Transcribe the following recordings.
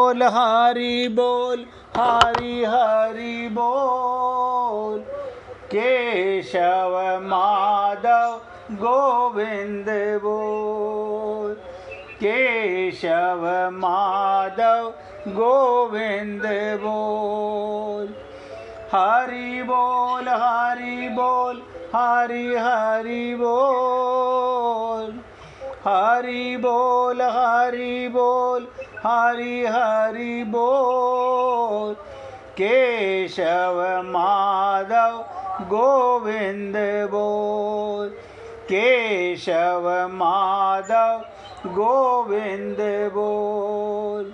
बोल हरि बोल, हरि हरि बोल। केशव माधव गोविंद बोल, केशव माधव गोविंद बोल। हरि बोल हरि बोल, हरि हरि बोल। हरि बोल हरि बोल, हरि हरि बोल। केशव माधव गोविंद बोल, केशव माधव गोविंद बोल।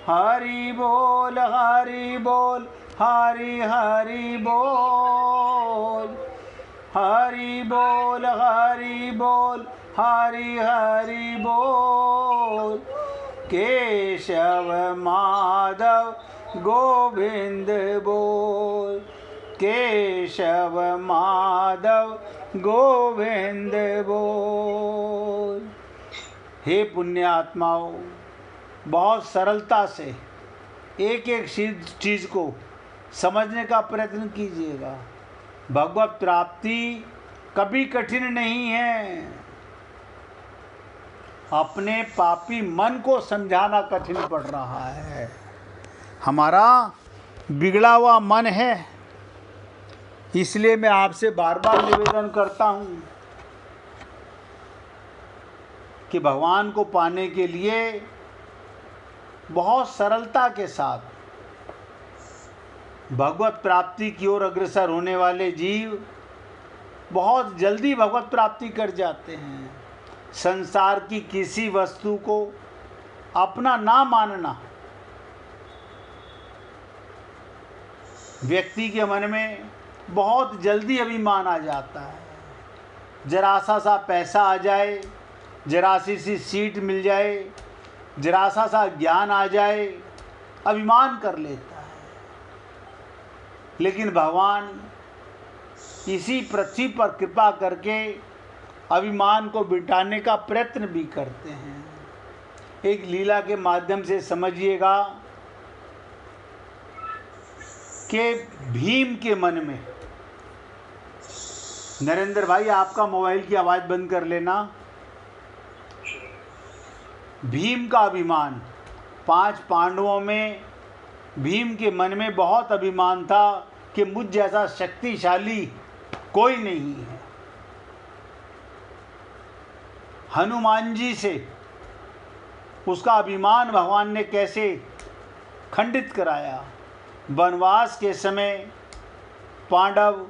हरि बोल हरि बोल, हरि हरि बोल। हरि बोल हरि बोल, हरि हरि बोल। केशव माधव गोविंद बोल, केशव माधव गोविंद बोल। हे पुण्यात्माओं, बहुत सरलता से एक एक चीज को समझने का प्रयत्न कीजिएगा। भगवत प्राप्ति कभी कठिन नहीं है। अपने पापी मन को समझाना कठिन पड़ रहा है। हमारा बिगड़ा हुआ मन है, इसलिए मैं आपसे बार बार निवेदन करता हूँ कि भगवान को पाने के लिए बहुत सरलता के साथ भगवत प्राप्ति की ओर अग्रसर होने वाले जीव बहुत जल्दी भगवत प्राप्ति कर जाते हैं। संसार की किसी वस्तु को अपना ना मानना व्यक्ति के मन में बहुत जल्दी अभिमान आ जाता है। जरा सा पैसा आ जाए, जरा सी सीट मिल जाए, जरा सा ज्ञान आ जाए, अभिमान कर लेता है। लेकिन भगवान इसी पृथ्वी पर कृपा करके अभिमान को मिटाने का प्रयत्न भी करते हैं। एक लीला के माध्यम से समझिएगा कि भीम के मन में, नरेंद्र भाई आपका मोबाइल की आवाज़ बंद कर लेना। भीम का अभिमान, 5 पांडवों में भीम के मन में बहुत अभिमान था कि मुझ जैसा शक्तिशाली कोई नहीं है। हनुमान जी से उसका अभिमान भगवान ने कैसे खंडित कराया। वनवास के समय पांडव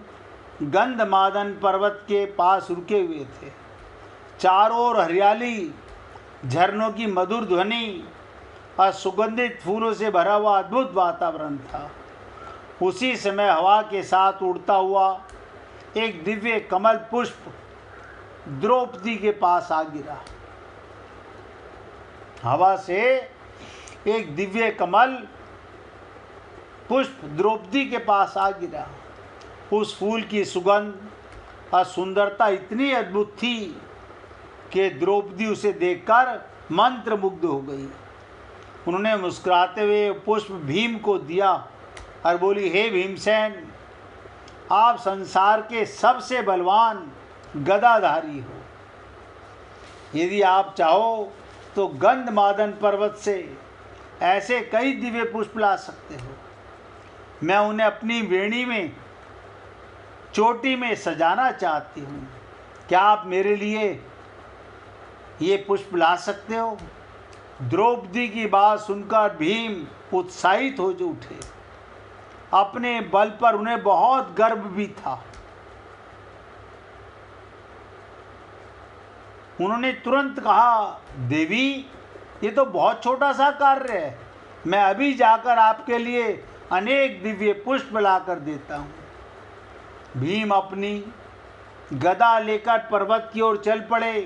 गंधमादन पर्वत के पास रुके हुए थे। चारों ओर हरियाली, झरनों की मधुर ध्वनि और सुगंधित फूलों से भरा हुआ अद्भुत वातावरण था। उसी समय हवा के साथ उड़ता हुआ एक दिव्य कमल पुष्प द्रौपदी के पास आ गिरा। हवा से एक दिव्य कमल पुष्प द्रौपदी के पास आ गिरा। उस फूल की सुगंध और सुंदरता इतनी अद्भुत थी कि द्रौपदी उसे देखकर मंत्रमुग्ध हो गई। उन्होंने मुस्कुराते हुए पुष्प भीम को दिया और बोली, हे भीमसेन, आप संसार के सबसे बलवान गदाधारी हो। यदि आप चाहो तो गंधमादन पर्वत से ऐसे कई दिव्य पुष्प ला सकते हो। मैं उन्हें अपनी वेणी में चोटी में सजाना चाहती हूँ। क्या आप मेरे लिए ये पुष्प ला सकते हो? द्रौपदी की बात सुनकर भीम उत्साहित हो उठे। अपने बल पर उन्हें बहुत गर्व भी था। उन्होंने तुरंत कहा, देवी, ये तो बहुत छोटा सा कार्य है। मैं अभी जाकर आपके लिए अनेक दिव्य पुष्प लाकर देता हूँ। भीम अपनी गदा लेकर पर्वत की ओर चल पड़े।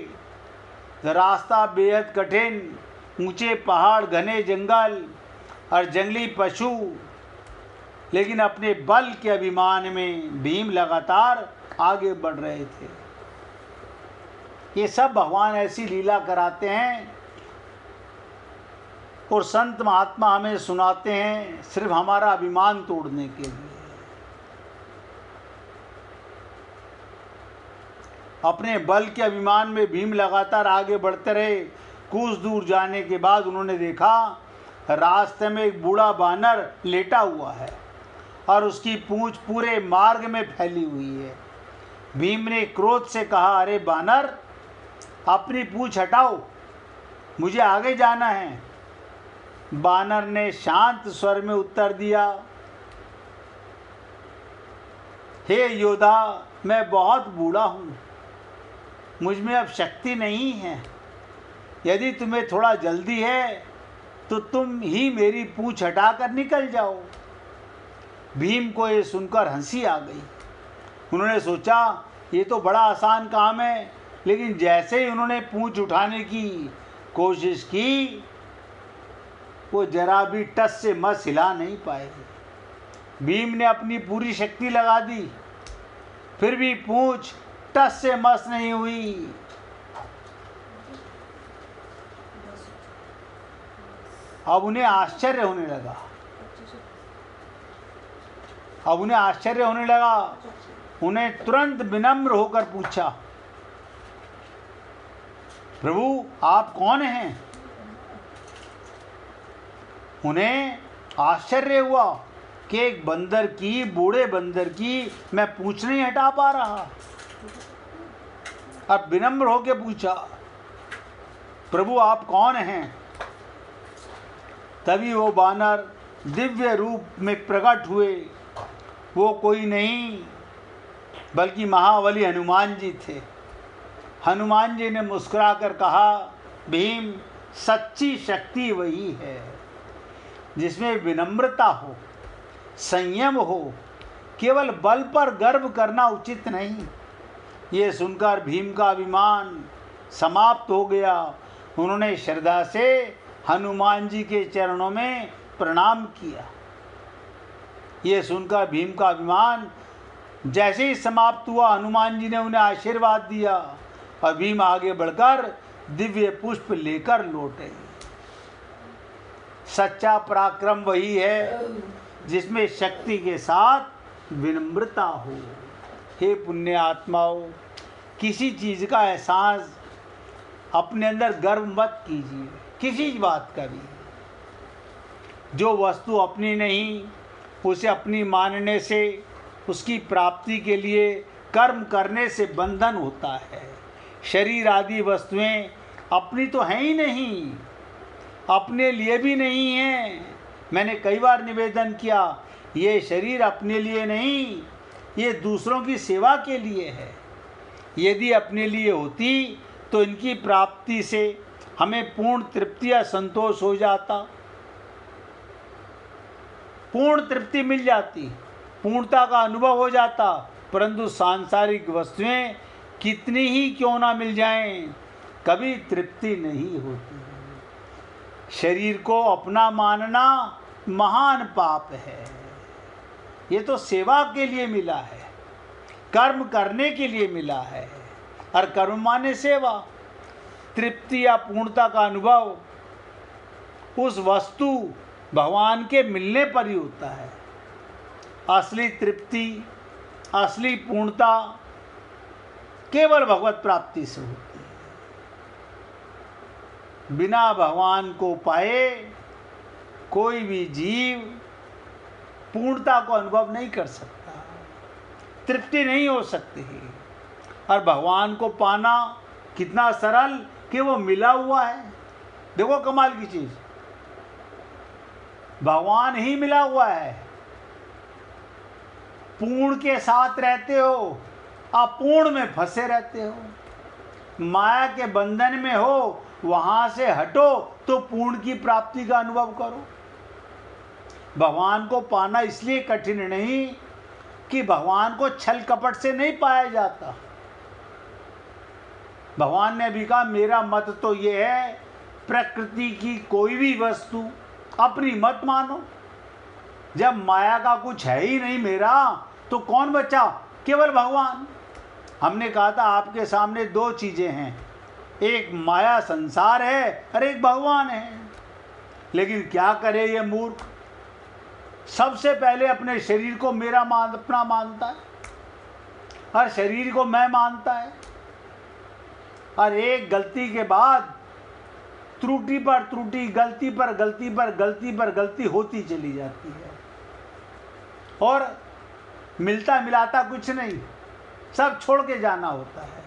रास्ता बेहद कठिन, ऊंचे पहाड़, घने जंगल और जंगली पशु, लेकिन अपने बल के अभिमान में भीम लगातार आगे बढ़ रहे थे। ये सब भगवान ऐसी लीला कराते हैं और संत महात्मा हमें सुनाते हैं सिर्फ हमारा अभिमान तोड़ने के लिए। अपने बल के अभिमान में भीम लगातार आगे बढ़ते रहे। कुछ दूर जाने के बाद उन्होंने देखा रास्ते में एक बूढ़ा बानर लेटा हुआ है और उसकी पूंछ पूरे मार्ग में फैली हुई है। भीम ने क्रोध से कहा, अरे बानर, अपनी पूंछ हटाओ, मुझे आगे जाना है। बानर ने शांत स्वर में उत्तर दिया, हे योद्धा, मैं बहुत बूढ़ा हूँ, मुझ में अब शक्ति नहीं है। यदि तुम्हें थोड़ा जल्दी है तो तुम ही मेरी पूंछ हटाकर निकल जाओ। भीम को ये सुनकर हंसी आ गई। उन्होंने सोचा ये तो बड़ा आसान काम है, लेकिन जैसे ही उन्होंने पूंछ उठाने की कोशिश की वो जरा भी टस से मस हिला नहीं पाए। भीम ने अपनी पूरी शक्ति लगा दी, फिर भी पूंछ टस से मस नहीं हुई। अब उन्हें आश्चर्य होने लगा। उन्हें तुरंत विनम्र होकर पूछा, प्रभु आप कौन हैं? उन्हें आश्चर्य हुआ कि एक बंदर की, बूढ़े बंदर की मैं पूंछ नहीं हटा पा रहा। अब विनम्र होकर पूछा, प्रभु आप कौन हैं? तभी वो बानर दिव्य रूप में प्रकट हुए। वो कोई नहीं बल्कि महाबली हनुमान जी थे। हनुमान जी ने मुस्कुराकर कहा, भीम, सच्ची शक्ति वही है जिसमें विनम्रता हो, संयम हो। केवल बल पर गर्व करना उचित नहीं। ये सुनकर भीम का अभिमान समाप्त हो गया। उन्होंने श्रद्धा से हनुमान जी के चरणों में प्रणाम किया। ये सुनकर भीम का अभिमान जैसे ही समाप्त हुआ, हनुमान जी ने उन्हें आशीर्वाद दिया और भीम आगे बढ़कर दिव्य पुष्प लेकर लौटे। सच्चा पराक्रम वही है जिसमें शक्ति के साथ विनम्रता हो। हे पुण्य आत्माओं, किसी चीज़ का एहसास अपने अंदर गर्व मत कीजिए, किसी बात का भी। जो वस्तु अपनी नहीं, उसे अपनी मानने से, उसकी प्राप्ति के लिए कर्म करने से बंधन होता है। शरीर आदि वस्तुएं अपनी तो हैं ही नहीं, अपने लिए भी नहीं हैं। मैंने कई बार निवेदन किया, ये शरीर अपने लिए नहीं, ये दूसरों की सेवा के लिए है। यदि अपने लिए होती तो इनकी प्राप्ति से हमें पूर्ण तृप्ति या संतोष हो जाता, पूर्ण तृप्ति मिल जाती, पूर्णता का अनुभव हो जाता। परंतु सांसारिक वस्तुएं कितनी ही क्यों ना मिल जाएं, कभी तृप्ति नहीं होती। शरीर को अपना मानना महान पाप है। ये तो सेवा के लिए मिला है, कर्म करने के लिए मिला है, और कर्म माने सेवा। तृप्ति या पूर्णता का अनुभव उस वस्तु भगवान के मिलने पर ही होता है। असली तृप्ति, असली पूर्णता केवल भगवत प्राप्ति से होती है। बिना भगवान को पाए कोई भी जीव पूर्णता को अनुभव नहीं कर सकता, तृप्ति नहीं हो सकती है। और भगवान को पाना कितना सरल कि वो मिला हुआ है। देखो कमाल की चीज, भगवान ही मिला हुआ है। पूर्ण के साथ रहते हो, अपूर्ण में फंसे रहते हो। माया के बंधन में हो, वहां से हटो तो पूर्ण की प्राप्ति का अनुभव करो। भगवान को पाना इसलिए कठिन नहीं कि भगवान को छल कपट से नहीं पाया जाता। भगवान ने भी कहा, मेरा मत तो ये है, प्रकृति की कोई भी वस्तु अपनी मत मानो। जब माया का कुछ है ही नहीं मेरा, तो कौन बचा? केवल भगवान। हमने कहा था आपके सामने दो चीजें हैं, एक माया संसार है और एक भगवान है। लेकिन क्या करे ये मूर्ख, सबसे पहले अपने शरीर को अपना मानता है, हर शरीर को मैं मानता है, और एक गलती के बाद त्रुटि पर त्रुटि, गलती पर गलती पर गलती पर गलती होती चली जाती है, और मिलता मिलाता कुछ नहीं, सब छोड़ के जाना होता है।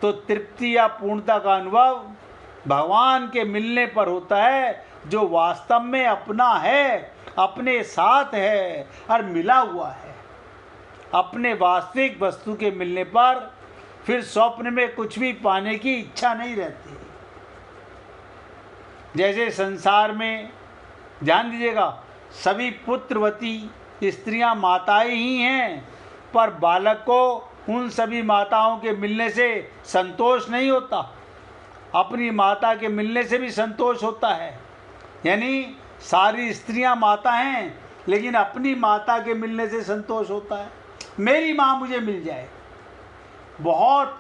तो तृप्ति या पूर्णता का अनुभव भगवान के मिलने पर होता है, जो वास्तव में अपना है, अपने साथ है और मिला हुआ है। अपने वास्तविक वस्तु के मिलने पर फिर स्वप्न में कुछ भी पाने की इच्छा नहीं रहती। जैसे संसार में ध्यान दीजिएगा, सभी पुत्रवती स्त्रियां माताएं ही हैं, पर बालक को उन सभी माताओं के मिलने से संतोष नहीं होता, अपनी माता के मिलने से भी संतोष होता है। यानी सारी स्त्रियां माता हैं, लेकिन अपनी माता के मिलने से संतोष होता है। मेरी माँ मुझे मिल जाए, बहुत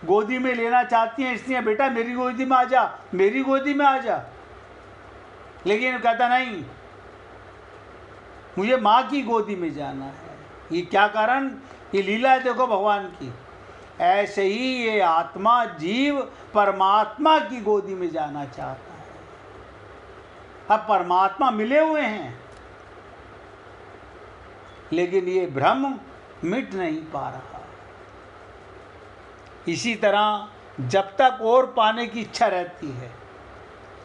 गोदी में लेना चाहती हैं स्त्रियां, बेटा मेरी गोदी में आ जा, मेरी गोदी में आ जा, लेकिन कहता नहीं, मुझे माँ की गोदी में जाना है। ये क्या कारण? ये लीला है देखो भगवान की। ऐसे ही ये आत्मा जीव परमात्मा की गोदी में जाना चाहता है। अब परमात्मा मिले हुए हैं, लेकिन ये भ्रम मिट नहीं पा रहा। इसी तरह जब तक और पाने की इच्छा रहती है,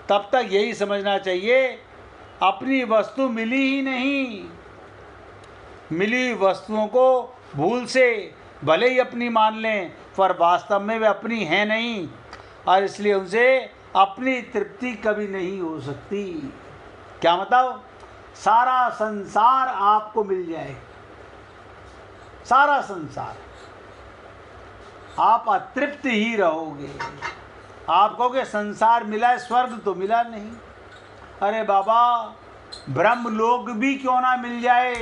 तब तक यही समझना चाहिए अपनी वस्तु मिली ही नहीं। मिली हुई वस्तुओं को भूल से भले ही अपनी मान लें, पर वास्तव में वे अपनी हैं नहीं, और इसलिए उनसे अपनी तृप्ति कभी नहीं हो सकती। क्या मतलब? सारा संसार आपको मिल जाए, सारा संसार, आप अतृप्त ही रहोगे। आप कहोगे संसार मिला है, स्वर्ग तो मिला नहीं। अरे बाबा, ब्रह्मलोक भी क्यों ना मिल जाए,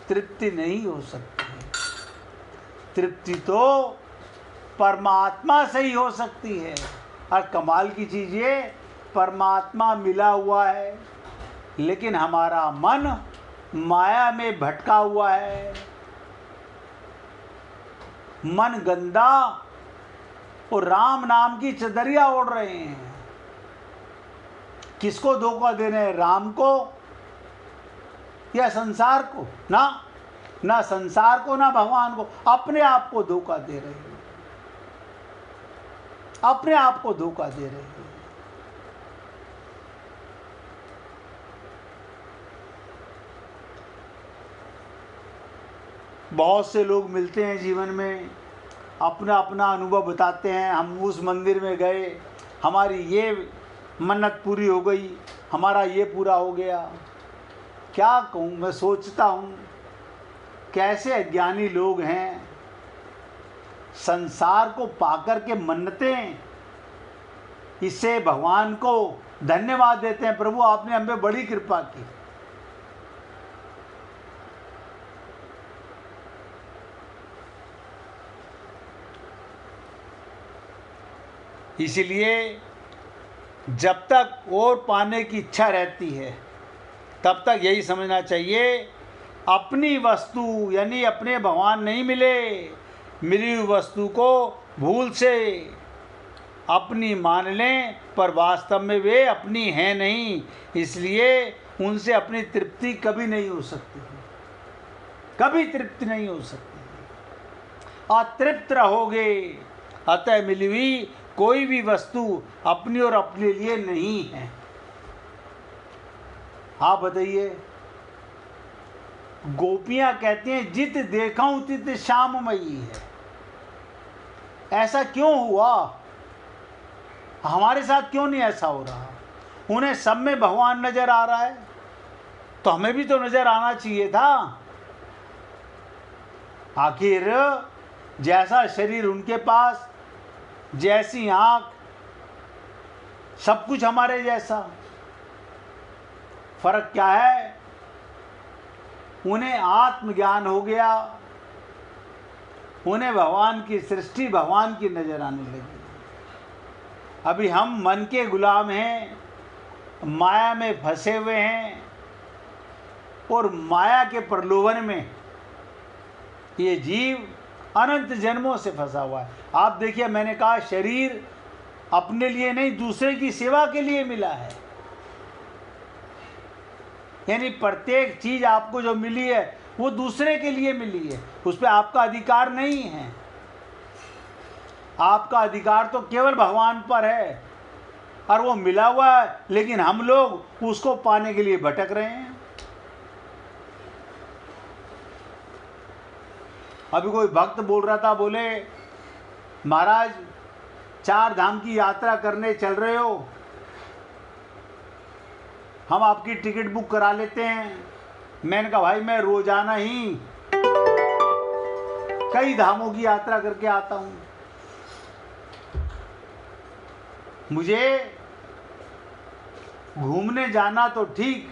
तृप्ति नहीं हो सकती। तृप्ति तो परमात्मा से ही हो सकती है। और कमाल की चीज़ ये, परमात्मा मिला हुआ है, लेकिन हमारा मन माया में भटका हुआ है। मन गंदा और राम नाम की चदरिया ओढ़ रहे हैं। किसको धोखा दे रहे हैं, राम को या संसार को? ना संसार को ना भगवान को, अपने आप को धोखा दे रहे हैं, अपने आप को धोखा दे रहे हैं। बहुत से लोग मिलते हैं जीवन में, अपना अपना अनुभव बताते हैं। हम उस मंदिर में गए, हमारी ये मन्नत पूरी हो गई, हमारा ये पूरा हो गया। क्या कहूँ, मैं सोचता हूँ कैसे अज्ञानी लोग हैं। संसार को पाकर के मन्नतें, इससे भगवान को धन्यवाद देते हैं, प्रभु आपने हम पे बड़ी कृपा की। इसीलिए जब तक और पाने की इच्छा रहती है, तब तक यही समझना चाहिए अपनी वस्तु यानी अपने भगवान नहीं मिले। मिली हुई वस्तु को भूल से अपनी मान लें, पर वास्तव में वे अपनी हैं नहीं, इसलिए उनसे अपनी तृप्ति कभी नहीं हो सकती, कभी तृप्ति नहीं हो सकती। अतृप्त रहोगे। अतः मिली हुई कोई भी वस्तु अपनी और अपने लिए नहीं है। हाँ बताइए, गोपियां कहती हैं जित देखाऊं तित श्याममयी है। ऐसा क्यों हुआ? हमारे साथ क्यों नहीं ऐसा हो रहा? उन्हें सब में भगवान नजर आ रहा है, तो हमें भी तो नजर आना चाहिए था। आखिर जैसा शरीर उनके पास, जैसी आँख, सब कुछ हमारे जैसा। फर्क क्या है? उन्हें आत्मज्ञान हो गया, उन्हें भगवान की सृष्टि, भगवान की नजर आने लगी। अभी हम मन के गुलाम हैं, माया में फंसे हुए हैं और माया के प्रलोभन में ये जीव अनंत जन्मों से फंसा हुआ है। आप देखिए, मैंने कहा शरीर अपने लिए नहीं, दूसरे की सेवा के लिए मिला है। यानी प्रत्येक चीज आपको जो मिली है वो दूसरे के लिए मिली है, उस पर आपका अधिकार नहीं है। आपका अधिकार तो केवल भगवान पर है और वो मिला हुआ है, लेकिन हम लोग उसको पाने के लिए भटक रहे हैं। अभी कोई भक्त बोल रहा था, बोले महाराज 4 धाम की यात्रा करने चल रहे हो, हम आपकी टिकट बुक करा लेते हैं। मैंने कहा भाई मैं रोजाना ही कई धामों की यात्रा करके आता हूं, मुझे घूमने जाना तो ठीक,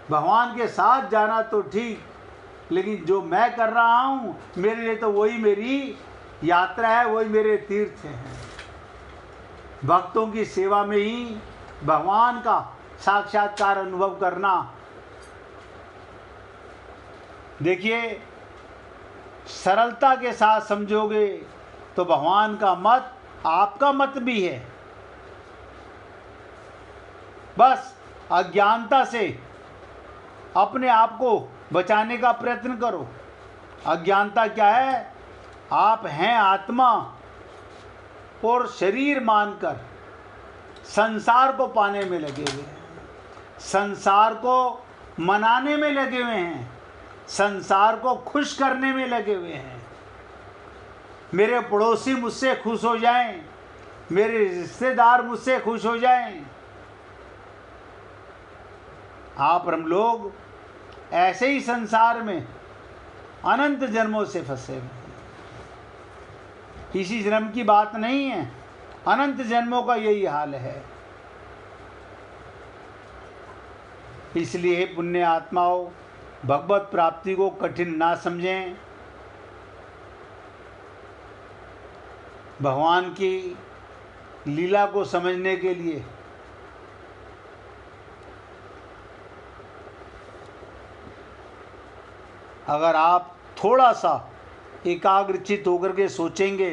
भगवान के साथ जाना तो ठीक, लेकिन जो मैं कर रहा हूं मेरे लिए तो वही मेरी यात्रा है, वही मेरे तीर्थ हैं। भक्तों की सेवा में ही भगवान का साक्षात्कार अनुभव करना। देखिए, सरलता के साथ समझोगे तो भगवान का मत आपका मत भी है। बस अज्ञानता से अपने आप को बचाने का प्रयत्न करो। अज्ञानता क्या है? आप हैं आत्मा और शरीर मानकर संसार को पाने में लगे हुए हैं, संसार को मनाने में लगे हुए हैं, संसार को खुश करने में लगे हुए हैं। मेरे पड़ोसी मुझसे खुश हो जाएं, मेरे रिश्तेदार मुझसे खुश हो जाएं। आप हम लोग ऐसे ही संसार में अनंत जन्मों से फंसे हुए हैं। इसी जन्म की बात नहीं है, अनंत जन्मों का यही हाल है। इसलिए पुण्य आत्माओं, भगवत प्राप्ति को कठिन ना समझें। भगवान की लीला को समझने के लिए अगर आप थोड़ा सा एकाग्रचित होकर के सोचेंगे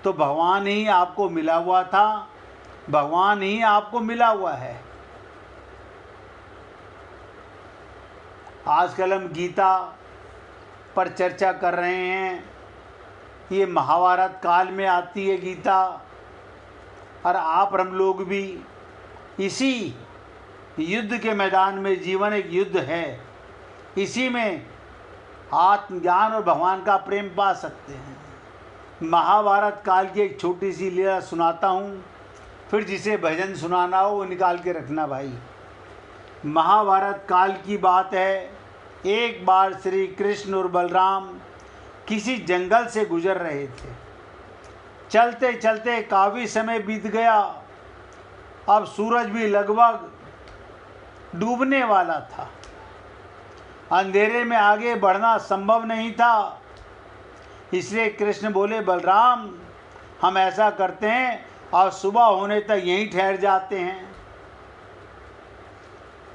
तो भगवान ही आपको मिला हुआ था, भगवान ही आपको मिला हुआ है। आजकल हम गीता पर चर्चा कर रहे हैं। ये महाभारत काल में आती है गीता, और आप हम लोग भी इसी युद्ध के मैदान में, जीवन एक युद्ध है, इसी में आत्मज्ञान और भगवान का प्रेम पा सकते हैं। महाभारत काल की एक छोटी सी लीला सुनाता हूँ, फिर जिसे भजन सुनाना हो वो निकाल के रखना भाई। महाभारत काल की बात है। एक बार श्री कृष्ण और बलराम किसी जंगल से गुजर रहे थे। चलते चलते काफ़ी समय बीत गया। अब सूरज भी लगभग डूबने वाला था। अंधेरे में आगे बढ़ना संभव नहीं था। इसलिए कृष्ण बोले, बलराम हम ऐसा करते हैं, और सुबह होने तक यहीं ठहर जाते हैं।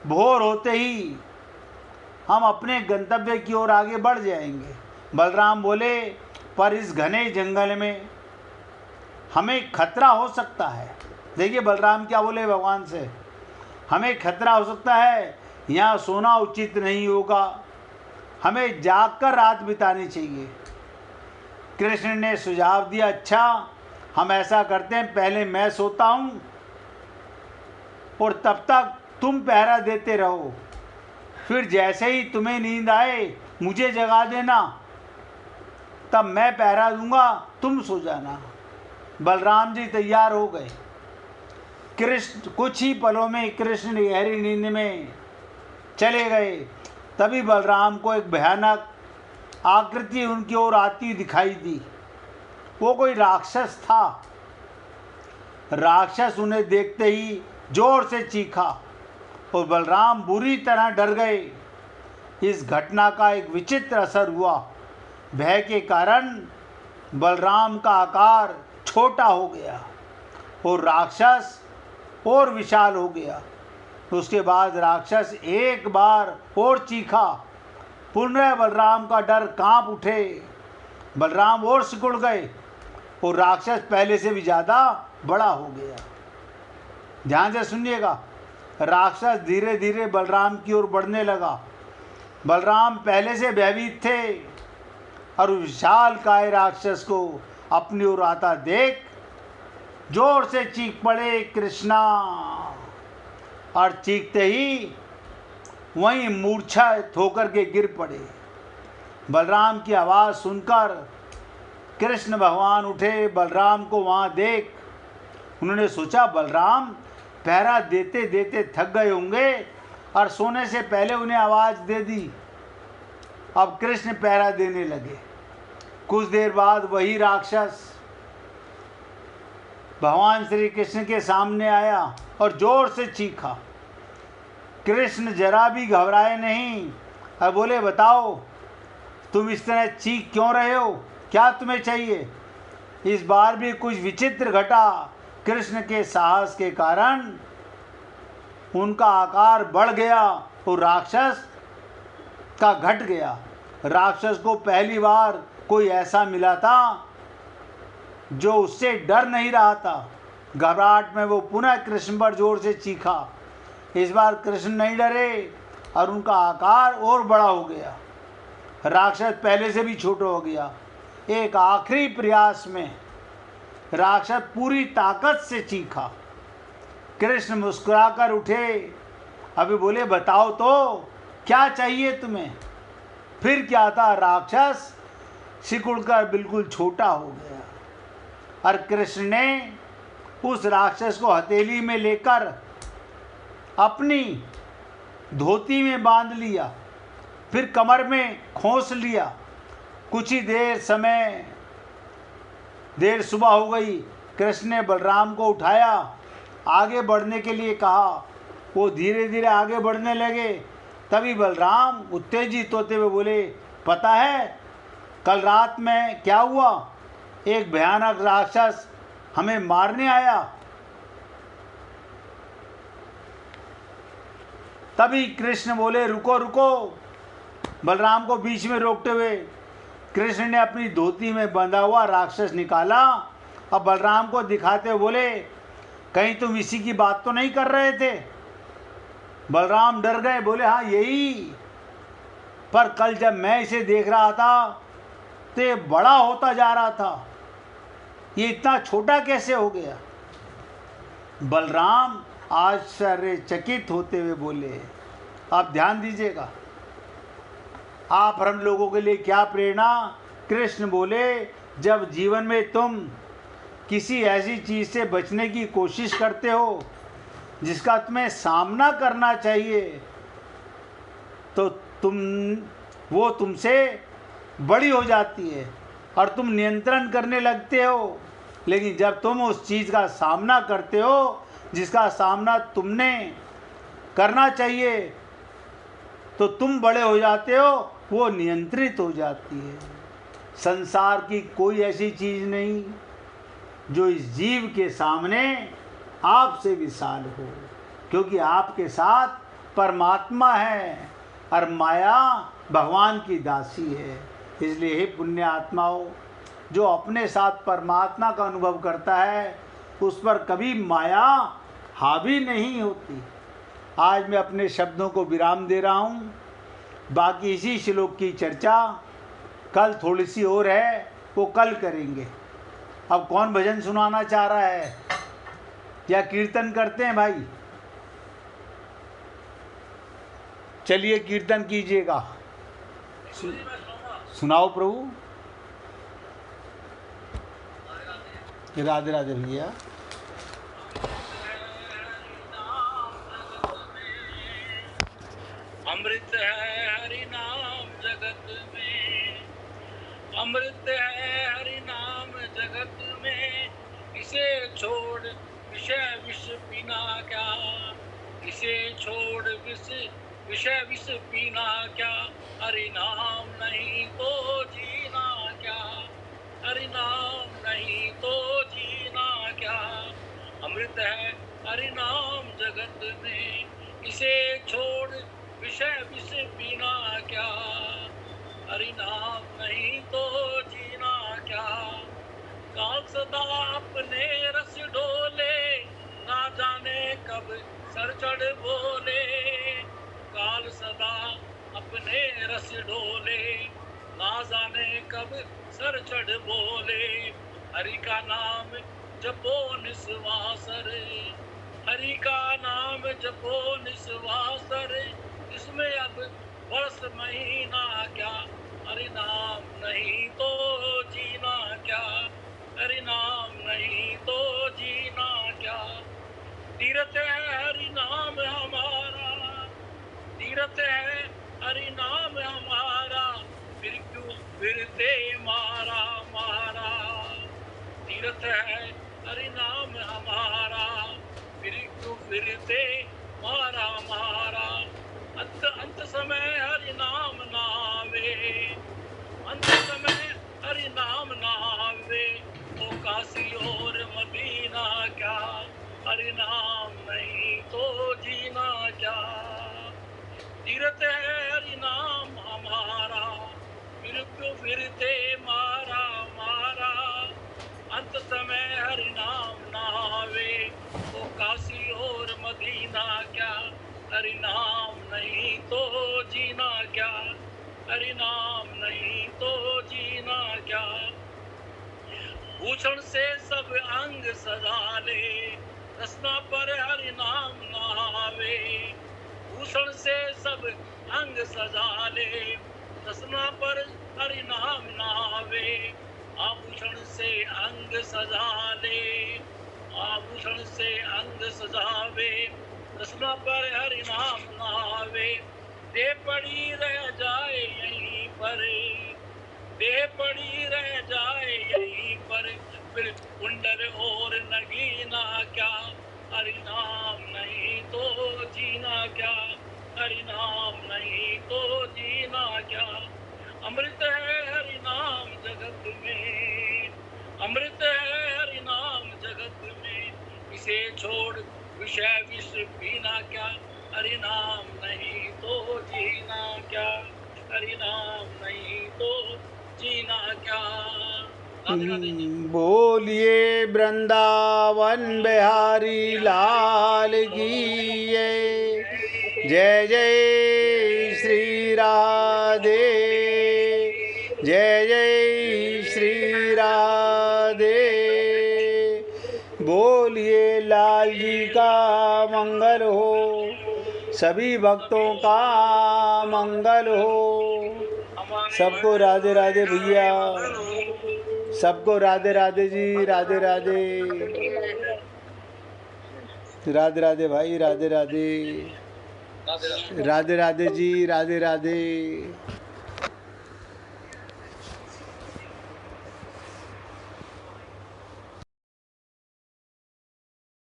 भोर होते ही हम अपने गंतव्य की ओर आगे बढ़ जाएंगे। बलराम बोले, पर इस घने जंगल में हमें खतरा हो सकता है। देखिए बलराम क्या बोले भगवान से, हमें खतरा हो सकता है, यहाँ सोना उचित नहीं होगा, हमें जागकर रात बितानी चाहिए। कृष्ण ने सुझाव दिया, अच्छा हम ऐसा करते हैं, पहले मैं सोता हूँ और तब तक तुम पहरा देते रहो, फिर जैसे ही तुम्हें नींद आए मुझे जगा देना, तब मैं पहरा दूंगा, तुम सो जाना। बलराम जी तैयार हो गए। कृष्ण कुछ ही पलों में कृष्ण गहरी नींद में चले गए। तभी बलराम को एक भयानक आकृति उनकी ओर आती दिखाई दी। वो कोई राक्षस था। राक्षस उन्हें देखते ही जोर से चीखा और बलराम बुरी तरह डर गए। इस घटना का एक विचित्र असर हुआ। भय के कारण बलराम का आकार छोटा हो गया और राक्षस और विशाल हो गया। उसके बाद राक्षस एक बार और चीखा। पुनः बलराम का डर कांप उठे। बलराम और सिकुड़ गए और राक्षस पहले से भी ज़्यादा बड़ा हो गया। ध्यान से सुनिएगा। राक्षस धीरे धीरे बलराम की ओर बढ़ने लगा। बलराम पहले से भयभीत थे और विशाल काय राक्षस को अपनी ओर आता देख जोर से चीख पड़े, कृष्णा। और चीखते ही वहीं मूर्छित होकर के गिर पड़े। बलराम की आवाज़ सुनकर कृष्ण भगवान उठे। बलराम को वहाँ देख उन्होंने सोचा बलराम पहरा देते देते थक गए होंगे और सोने से पहले उन्हें आवाज़ दे दी। अब कृष्ण पहरा देने लगे। कुछ देर बाद वही राक्षस भगवान श्री कृष्ण के सामने आया और जोर से चीखा। कृष्ण जरा भी घबराए नहीं और बोले, बताओ तुम इस तरह चीख क्यों रहे हो, क्या तुम्हें चाहिए? इस बार भी कुछ विचित्र घटा। कृष्ण के साहस के कारण उनका आकार बढ़ गया और राक्षस का घट गया। राक्षस को पहली बार कोई ऐसा मिला था जो उससे डर नहीं रहा था। घबराहट में वो पुनः कृष्ण पर जोर से चीखा। इस बार कृष्ण नहीं डरे और उनका आकार और बड़ा हो गया। राक्षस पहले से भी छोटा हो गया। एक आखिरी प्रयास में राक्षस पूरी ताकत से चीखा। कृष्ण मुस्कुराकर उठे। अभी बोले, बताओ तो क्या चाहिए तुम्हें? फिर क्या था, राक्षस सिकुड़कर बिल्कुल छोटा हो गया और कृष्ण ने उस राक्षस को हथेली में लेकर अपनी धोती में बांध लिया, फिर कमर में खोस लिया। कुछ ही देर सुबह हो गई। कृष्ण ने बलराम को उठाया, आगे बढ़ने के लिए कहा। वो धीरे धीरे आगे बढ़ने लगे। तभी बलराम उत्तेजित होते हुए बोले, पता है कल रात में क्या हुआ? एक भयानक राक्षस हमें मारने आया। तभी कृष्ण बोले, रुको रुको। बलराम को बीच में रोकते हुए कृष्ण ने अपनी धोती में बंधा हुआ राक्षस निकाला और बलराम को दिखाते हुए बोले, कहीं तुम इसी की बात तो नहीं कर रहे थे? बलराम डर गए, बोले, हाँ यही। पर कल जब मैं इसे देख रहा था तो ये बड़ा होता जा रहा था, ये इतना छोटा कैसे हो गया? बलराम आश्चर्यचकित होते हुए बोले। आप ध्यान दीजिएगा, आप हम लोगों के लिए क्या प्रेरणा। कृष्ण बोले, जब जीवन में तुम किसी ऐसी चीज़ से बचने की कोशिश करते हो जिसका तुम्हें सामना करना चाहिए तो वो तुमसे बड़ी हो जाती है और तुम नियंत्रण करने लगते हो। लेकिन जब तुम उस चीज़ का सामना करते हो जिसका सामना तुमने करना चाहिए तो तुम बड़े हो जाते हो, वो नियंत्रित हो जाती है। संसार की कोई ऐसी चीज़ नहीं जो इस जीव के सामने आपसे विशाल हो, क्योंकि आपके साथ परमात्मा है और माया भगवान की दासी है। इसलिए हे पुण्य आत्माओं, जो अपने साथ परमात्मा का अनुभव करता है उस पर कभी माया हावी नहीं होती। आज मैं अपने शब्दों को विराम दे रहा हूँ। बाकी इसी श्लोक की चर्चा कल थोड़ी सी और है, वो कल करेंगे। अब कौन भजन सुनाना चाह रहा है या कीर्तन करते हैं भाई? चलिए कीर्तन कीजिएगा। सुनाओ प्रभु। राधे राधे भैया। अमृत है हरि नाम जगत में, अमृत है हरि नाम जगत में। इसे छोड़ विषय विष पीना क्या, इसे छोड़ विषय विष पीना क्या। हरि नाम नहीं तो जीना क्या, हरि नाम नहीं तो जीना क्या। अमृत है हरि नाम जगत में, इसे छोड़ विषय विष पीना क्या। हरि नाम नहीं तो जीना क्या। काल सदा अपने रस डोले, ना जाने कब सर चढ़ बोले। काल सदा अपने रस डोले, ना जाने कब सर चढ़ बोले। हरि का नाम जपो निस्वासर, हरि का नाम जपो निस्वासर। इसमें अब वर्ष महीना क्या, हरि नाम नहीं तो जीना क्या। हरि नाम नहीं तो जीना क्या। तीर्थ है हरि नाम हमारा, तीर्थ है हरि नाम हमारा, फिर क्यों फिरते मारा मारा। तीर्थ है हरि नाम हमारा, फिर क्यों फिरते मारा मारा। अंत समय हरि नाम नावे, अंत समय हरि नाम नावे। तो काशी और मदीना क्या, हरि नाम नहीं तो जीना क्या। तीर्थ है हरि नाम हमारा, फिर क्यों फिरते मारा मारा। अंत समय हरि नाम नावे, तो काशी और मदीना क्या, हरि नाम नहीं तो जीना क्या। हरि नाम नहीं तो जीना क्या। भूषण से सब अंग सजा ले, रसना पर हरि नाम नावे। भूषण से सब अंग सजा ले, रसना पर हरि नाम नावे। आभूषण से अंग सजा ले, आभूषण से अंग सजावे, रसना पर हरि नाम नावे। दे पड़ी रह जाए यहीं पर, देह पड़ी रह जाए यहीं पर, फिर कुंडर और नगीना क्या। हरि नाम नहीं तो जीना क्या, हरि नाम नहीं तो जीना क्या। अमृत है हरि नाम जगत में, अमृत है हरि नाम जगत में, इसे छोड़ विषय विष पीना क्या। हरि नाम नहीं तो जीना क्या, हरि नाम नहीं तो जीना क्या। राधे राधे जी। बोलिए वृंदावन बिहारी लाल की जय जय श्री राधे, जय जय श्री राधे। बोलिए लाल जी का मंगल हो, सभी भक्तों का मंगल हो। सबको राधे राधे भैया, सबको राधे राधे जी, राधे राधे, राधे राधे भाई, राधे राधे, राधे राधे जी, राधे राधे।